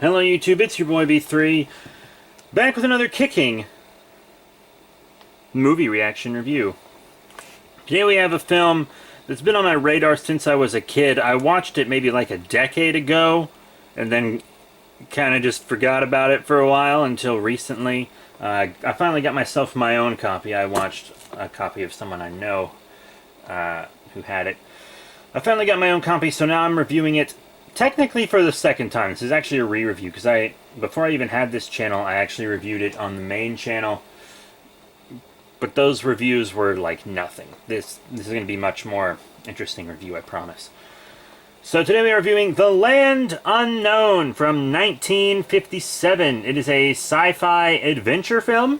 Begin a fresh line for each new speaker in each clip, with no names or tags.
Hello YouTube, it's your boy B3, back with another kicking movie reaction review. Today we have a film that's been on my radar since I was a kid. I watched it maybe like a decade ago, and then kind of just forgot about it for a while until recently. I finally got myself my own copy. I watched a copy of someone I know who had it. I finally got my own copy, so now I'm reviewing it technically for the second time. This is actually a re-review, because before I even had this channel, I actually reviewed it on the main channel. But those reviews were like nothing. This is going to be much more interesting review, I promise. So today we are reviewing The Land Unknown from 1957. It is a sci-fi adventure film,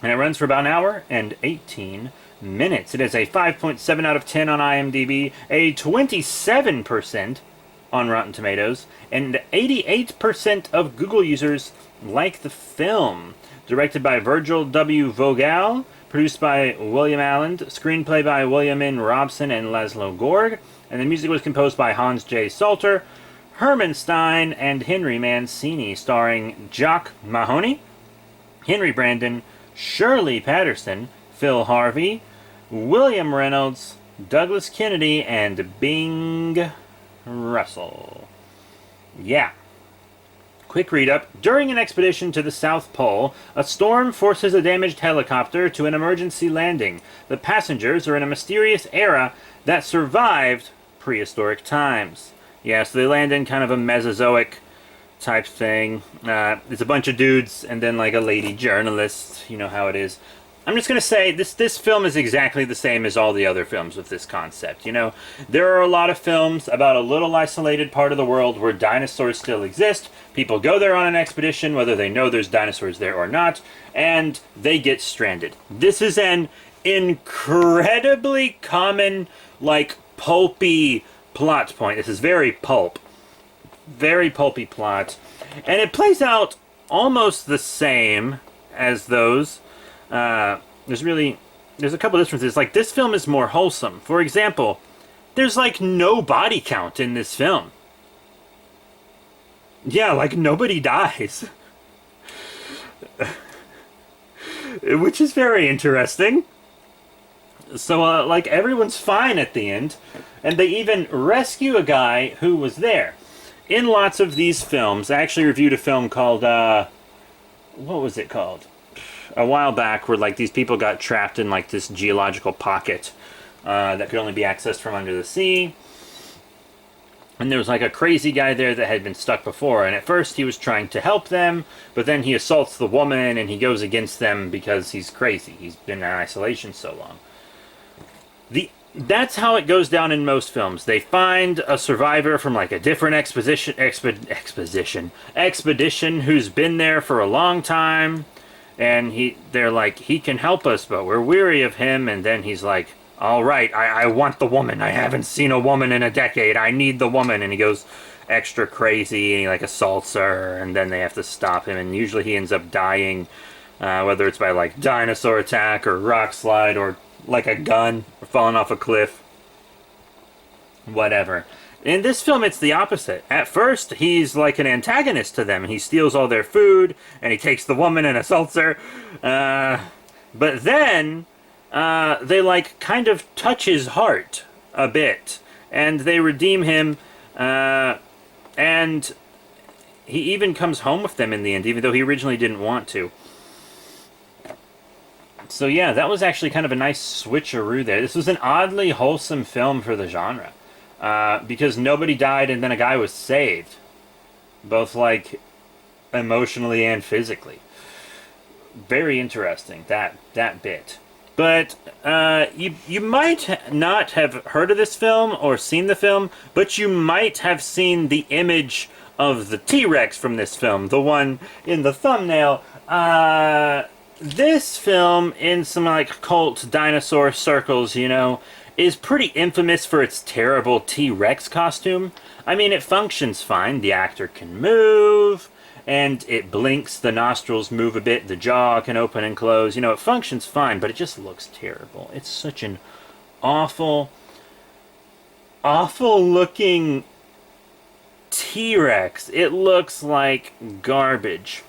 and it runs for about an hour and 18 minutes. It is a 5.7 out of 10 on IMDb, a 27% on Rotten Tomatoes, and 88% of Google users like the film. Directed by Virgil W. Vogel, produced by William Allen, screenplay by William N. Robson and Laszlo Gorg, and the music was composed by Hans J. Salter, Herman Stein, and Henry Mancini, starring Jock Mahoney, Henry Brandon, Shirley Patterson, Phil Harvey, William Reynolds, Douglas Kennedy, and Bing Russell. Yeah. Quick read-up. During an expedition to the South Pole, a storm forces a damaged helicopter to an emergency landing. The passengers are in a mysterious era that survived prehistoric times. Yeah, so they land in kind of a Mesozoic type thing. It's a bunch of dudes and then like a lady journalist. You know how it is. I'm just going to say, this film is exactly the same as all the other films with this concept. You know, there are a lot of films about a little isolated part of the world where dinosaurs still exist. People go there on an expedition, whether they know there's dinosaurs there or not, and they get stranded. This is an incredibly common, like, pulpy plot point. This is very pulp. Very pulpy plot. And it plays out almost the same as those. There's a couple differences. Like, this film is more wholesome. For example, there's like no body count in this film. Yeah, like nobody dies. Which is very interesting. So, like, everyone's fine at the end. And they even rescue a guy who was there. In lots of these films, I actually reviewed a film called, what was it called? A while back, where like these people got trapped in like this geological pocket that could only be accessed from under the sea, and there was like a crazy guy there that had been stuck before, and at first he was trying to help them, but then he assaults the woman and he goes against them because he's crazy. He's been in isolation so long. That's how it goes down in most films. They find a survivor from like a different expedition who's been there for a long time. And they're like, he can help us, but we're weary of him. And then he's like, all right, I want the woman. I haven't seen a woman in a decade. I need the woman. And he goes extra crazy, and he like assaults her, and then they have to stop him. And usually he ends up dying, whether it's by like dinosaur attack or rock slide or like a gun or falling off a cliff. Whatever. In this film, it's the opposite. At first, he's like an antagonist to them, and he steals all their food, and he takes the woman and assaults her. But then, they like kind of touch his heart a bit, and they redeem him, and he even comes home with them in the end, even though he originally didn't want to. So yeah, that was actually kind of a nice switcheroo there. This was an oddly wholesome film for the genre. Because nobody died and then a guy was saved. Both, like, emotionally and physically. Very interesting, that bit. But, you might not have heard of this film or seen the film, but you might have seen the image of the T-Rex from this film, the one in the thumbnail. This film, in some, like, cult dinosaur circles, you know, is pretty infamous for its terrible T-Rex costume. I mean, it functions fine. The actor can move, and it blinks, the nostrils move a bit, the jaw can open and close. You know, it functions fine, but it just looks terrible. It's such an awful, awful looking T-Rex. It looks like garbage.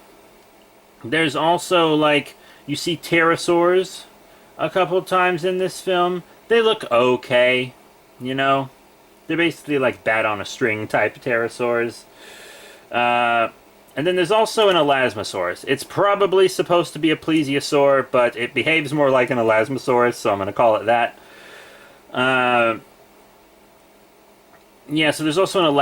There's also, like, you see pterosaurs a couple times in this film. They look okay, you know? They're basically like bat on a string type pterosaurs. And then there's also an elasmosaurus. It's probably supposed to be a plesiosaur, but it behaves more like an elasmosaurus, so I'm going to call it that. Yeah, so there's also an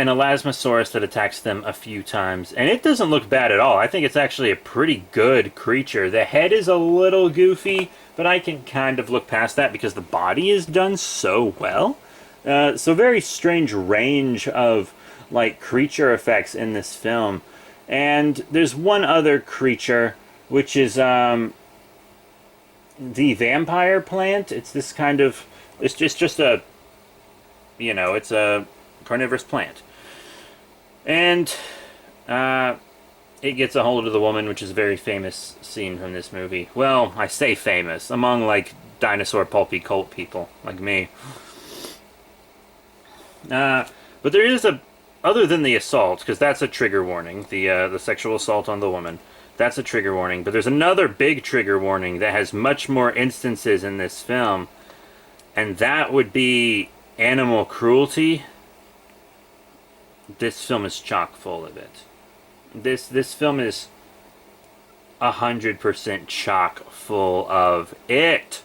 elasmosaurus that attacks them a few times, and it doesn't look bad at all. I think it's actually a pretty good creature. The head is a little goofy, but I can kind of look past that because the body is done so well. So very strange range of like creature effects in this film. And there's one other creature, which is the vampire plant. It's this kind of, it's just a, you know, it's a carnivorous plant. And it gets a hold of the woman, which is a very famous scene from this movie. Well, I say famous, among like dinosaur pulpy cult people like me. But there is a, other than the assault, because that's a trigger warning, the sexual assault on the woman, that's a trigger warning. But there's another big trigger warning that has much more instances in this film, and that would be animal cruelty. This film is chock full of it. This film is 100% chock full of it.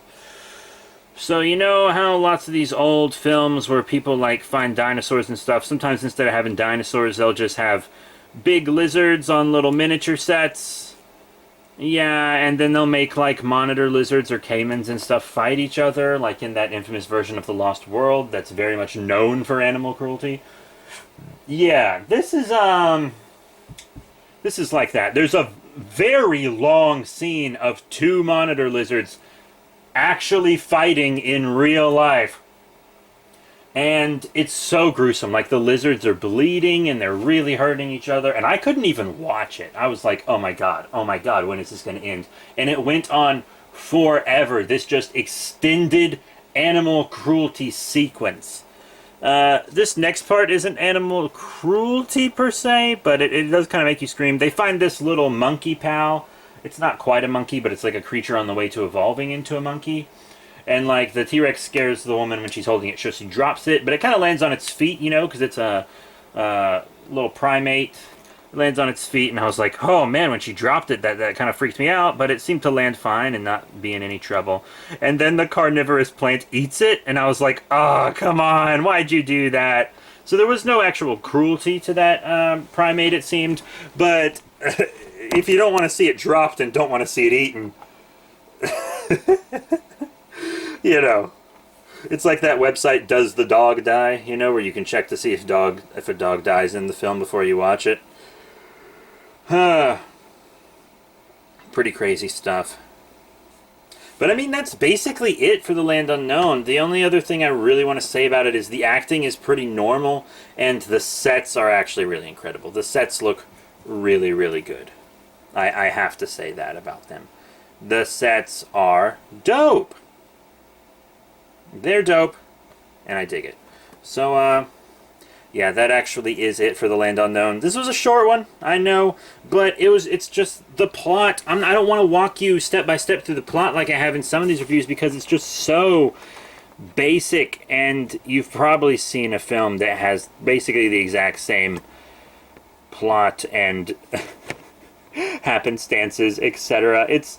So you know how lots of these old films where people like find dinosaurs and stuff, sometimes instead of having dinosaurs they'll just have big lizards on little miniature sets? Yeah, and then they'll make like monitor lizards or caimans and stuff fight each other, like in that infamous version of The Lost World that's very much known for animal cruelty. Yeah, this is like that. There's a very long scene of two monitor lizards actually fighting in real life. And it's so gruesome. Like, the lizards are bleeding and they're really hurting each other. And I couldn't even watch it. I was like, oh my god, when is this going to end? And it went on forever. This just extended animal cruelty sequence. This next part isn't animal cruelty per se, but it does kind of make you scream. They find this little monkey pal. It's not quite a monkey, but it's like a creature on the way to evolving into a monkey. And like the T-Rex scares the woman when she's holding it, so she drops it, but it kind of lands on its feet, you know, because it's a little primate. It lands on its feet, and I was like, oh man, when she dropped it, that kind of freaked me out, but it seemed to land fine and not be in any trouble. And then the carnivorous plant eats it, and I was like, oh, come on, why'd you do that? So there was no actual cruelty to that primate, it seemed, but if you don't want to see it dropped and don't want to see it eaten, you know, it's like that website, Does the Dog Die? You know, where you can check to see if a dog dies in the film before you watch it. Pretty crazy stuff. But I mean, that's basically it for The Land Unknown. The only other thing I really want to say about it is the acting is pretty normal, and the sets are actually really incredible. The sets look really, really good. I have to say that about them. The sets are dope. They're dope, and I dig it. So, yeah, that actually is it for The Land Unknown. This was a short one, I know, but it's just the plot. I don't want to walk you step by step through the plot like I have in some of these reviews because it's just so basic, and you've probably seen a film that has basically the exact same plot and happenstances, etc. It's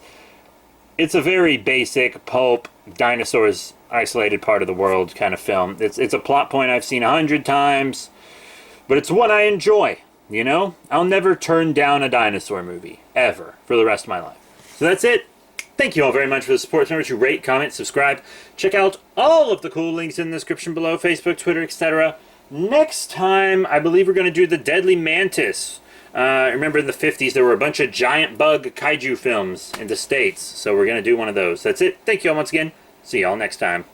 a very basic pulp dinosaurs isolated part of the world kind of film. It's a plot point I've seen 100 times, but it's one I enjoy, you know? I'll never turn down a dinosaur movie, ever, for the rest of my life. So that's it. Thank you all very much for the support. Remember to rate, comment, subscribe. Check out all of the cool links in the description below, Facebook, Twitter, etc. Next time, I believe we're going to do the Deadly Mantis. Remember in the 50s there were a bunch of giant bug kaiju films in the States, so we're going to do one of those. That's it. Thank you all once again. See y'all next time.